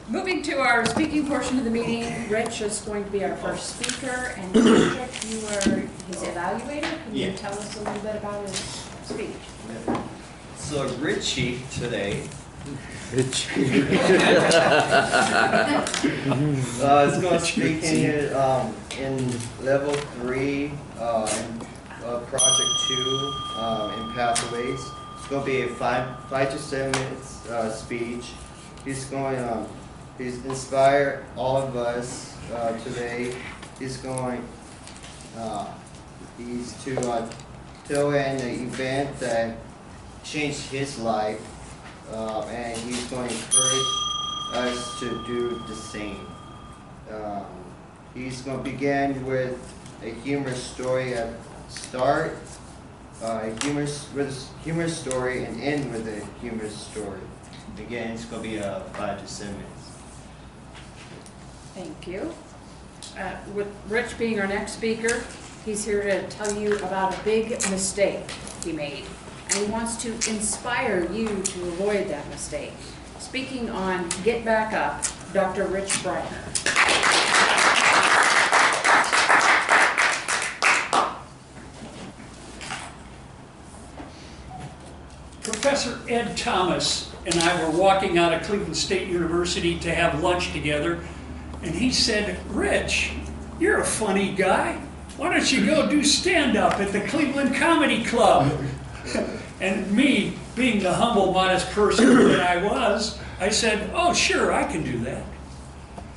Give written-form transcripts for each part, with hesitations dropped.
Moving to our speaking portion of the meeting, Rich is going to be our first speaker, and Patrick, you are his evaluator. Can you tell us a little bit about his speech? So Richie today is going to speak in level 3 project 2 in Pathways. It's going to be a 5 to 7 minutes speech. He's going he's inspired all of us today. He's going he's to tell an event that changed his life, and he's going to encourage us to do the same. He's going to begin with a humorous story at start, a humorous story, and end with a humorous story. Again, it's going to be 5 to 7 minutes. Thank you. With Rich being our next speaker, he's here to tell you about a big mistake he made. And he wants to inspire you to avoid that mistake. Speaking on Get Back Up, Dr. Rich Breitner. Professor Ed Thomas and I were walking out of Cleveland State University to have lunch together, and he said, "Rich, you're a funny guy. Why don't you go do stand-up at the Cleveland Comedy Club?" And me, being the humble, modest person that I was, I said, "Oh, sure, I can do that."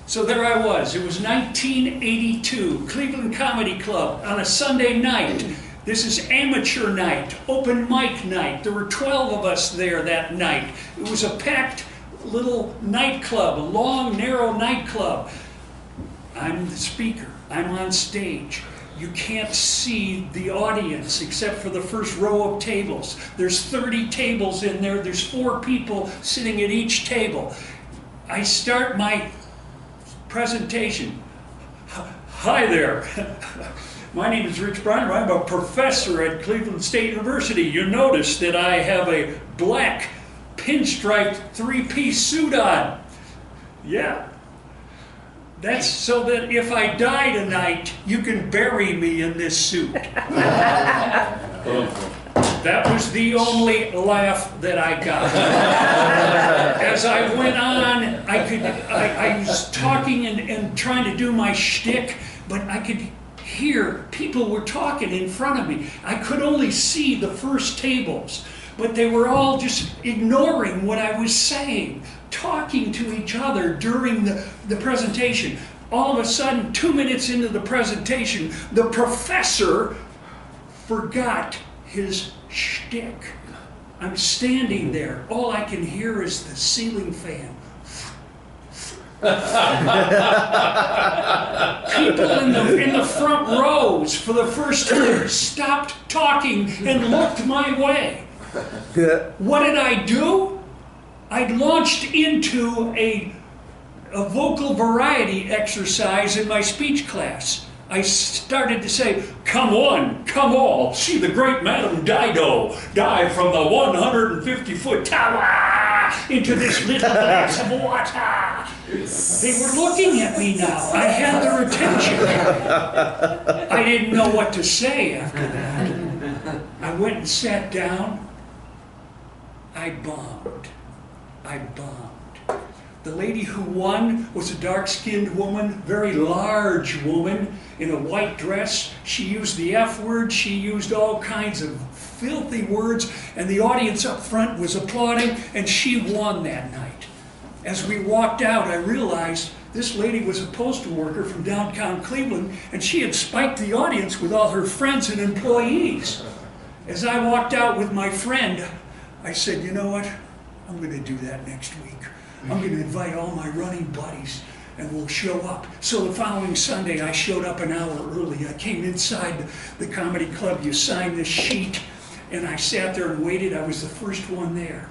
So there I was. It was 1982, Cleveland Comedy Club on a Sunday night. This is amateur night, open mic night. There were 12 of us there that night. It was a packed little nightclub, a long, narrow nightclub. I'm the speaker. I'm on stage. You can't see the audience except for the first row of tables. There's 30 tables in there. There's 4 people sitting at each table. I start my presentation. Hi there. My name is Rich Breitner. I'm a professor at Cleveland State University. You notice that I have a black pinstriped 3-piece suit on. Yeah. That's so that if I die tonight, you can bury me in this suit. That was the only laugh that I got. As I went on, I was talking and trying to do my shtick, but I could hear people were talking in front of me. I could only see the first tables, but they were all just ignoring what I was saying, talking to each other during the presentation. All of a sudden, 2 minutes into the presentation, the professor forgot his shtick. I'm standing there. All I can hear is the ceiling fan. People in the front rows for the first time stopped talking and looked my way. What did I do? I'd launched into a vocal variety exercise in my speech class. I started to say, "Come one, come all, see the great Madame Dido dive from the 150-foot tower into this little glass of water." They were looking at me now. I had their attention. I didn't know what to say after that. I went and sat down. I bombed. The lady who won was a dark-skinned woman, very large woman, in a white dress. She used the F word, she used all kinds of filthy words, and the audience up front was applauding, and she won that night. As we walked out, I realized this lady was a postal worker from downtown Cleveland, and she had spiked the audience with all her friends and employees. As I walked out with my friend, I said, "You know what? I'm going to do that next week. I'm going to invite all my running buddies and we'll show up." So the following Sunday, I showed up an hour early. I came inside the comedy club. You signed this sheet, and I sat there and waited. I was the first one there.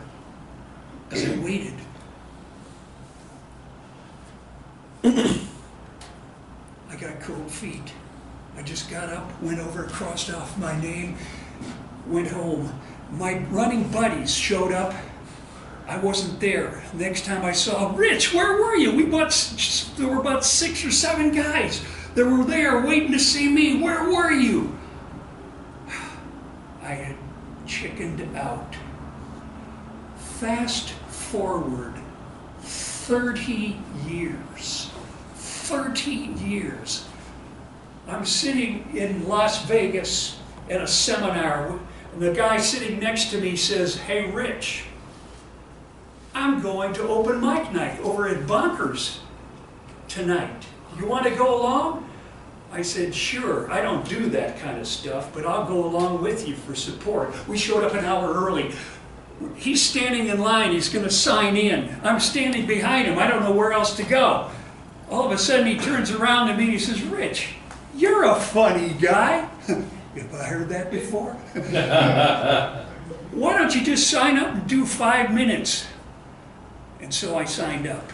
As I waited, I got cold feet. I just got up, went over, crossed off my name, went home. My running buddies showed up. I wasn't there. Next time I saw him, Rich, where were you? There were about 6 or 7 guys that were there waiting to see me. Where were you? I had chickened out. Fast forward 30 years. 30 years. I'm sitting in Las Vegas at a seminar, and the guy sitting next to me says, "Hey, Rich, I'm going to open mic night over at Bonkers tonight. You want to go along?" I said, "Sure, I don't do that kind of stuff, but I'll go along with you for support." We showed up an hour early. He's standing in line, he's going to sign in. I'm standing behind him, I don't know where else to go. All of a sudden he turns around to me and he says, "Rich, you're a funny guy." Have I heard that before? "Why don't you just sign up and do 5 minutes?" And so I signed up.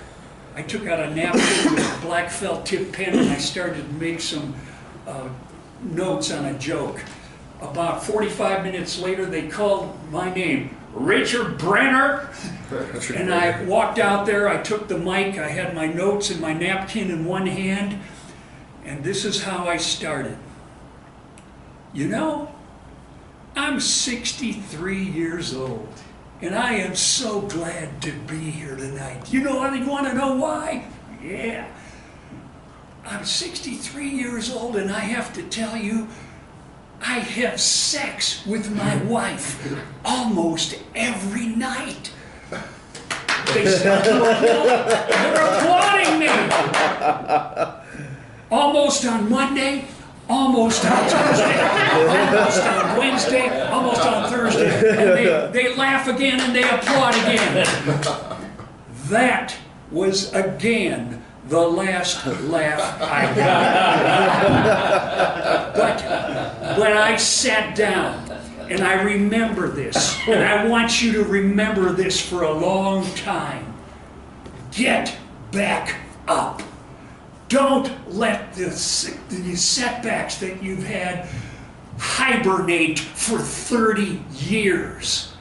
I took out a napkin with a black felt tip pen and I started to make some notes on a joke. About 45 minutes later, they called my name, "Richard Brenner." And I walked out there, I took the mic, I had my notes and my napkin in one hand, and this is how I started. "You know, I'm 63 years old, and I am so glad to be here tonight. You want to know why? Yeah. I'm 63 years old, and I have to tell you, I have sex with my wife almost every night." They said, "They're applauding me." Almost on Monday, almost on Tuesday, almost on Wednesday, almost on Thursday. And they laugh again and they applaud again. That was again the last laugh I got. But when I sat down, and I remember this, and I want you to remember this for a long time. Get back up. Don't let the setbacks that you've had hibernate for 30 years.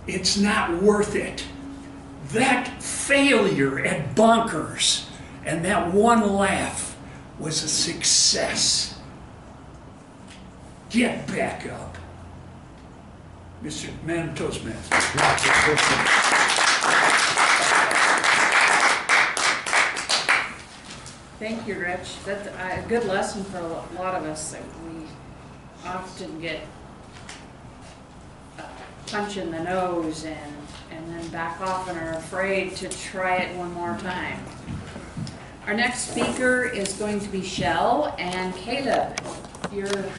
It's not worth it. That failure at Bonkers and that one laugh was a success. Get back up. Mr. Man Toastmaster. Thank you, Rich. That's a good lesson for a lot of us, that we often get a punch in the nose and then back off and are afraid to try it one more time. Our next speaker is going to be Shell and Caleb. You're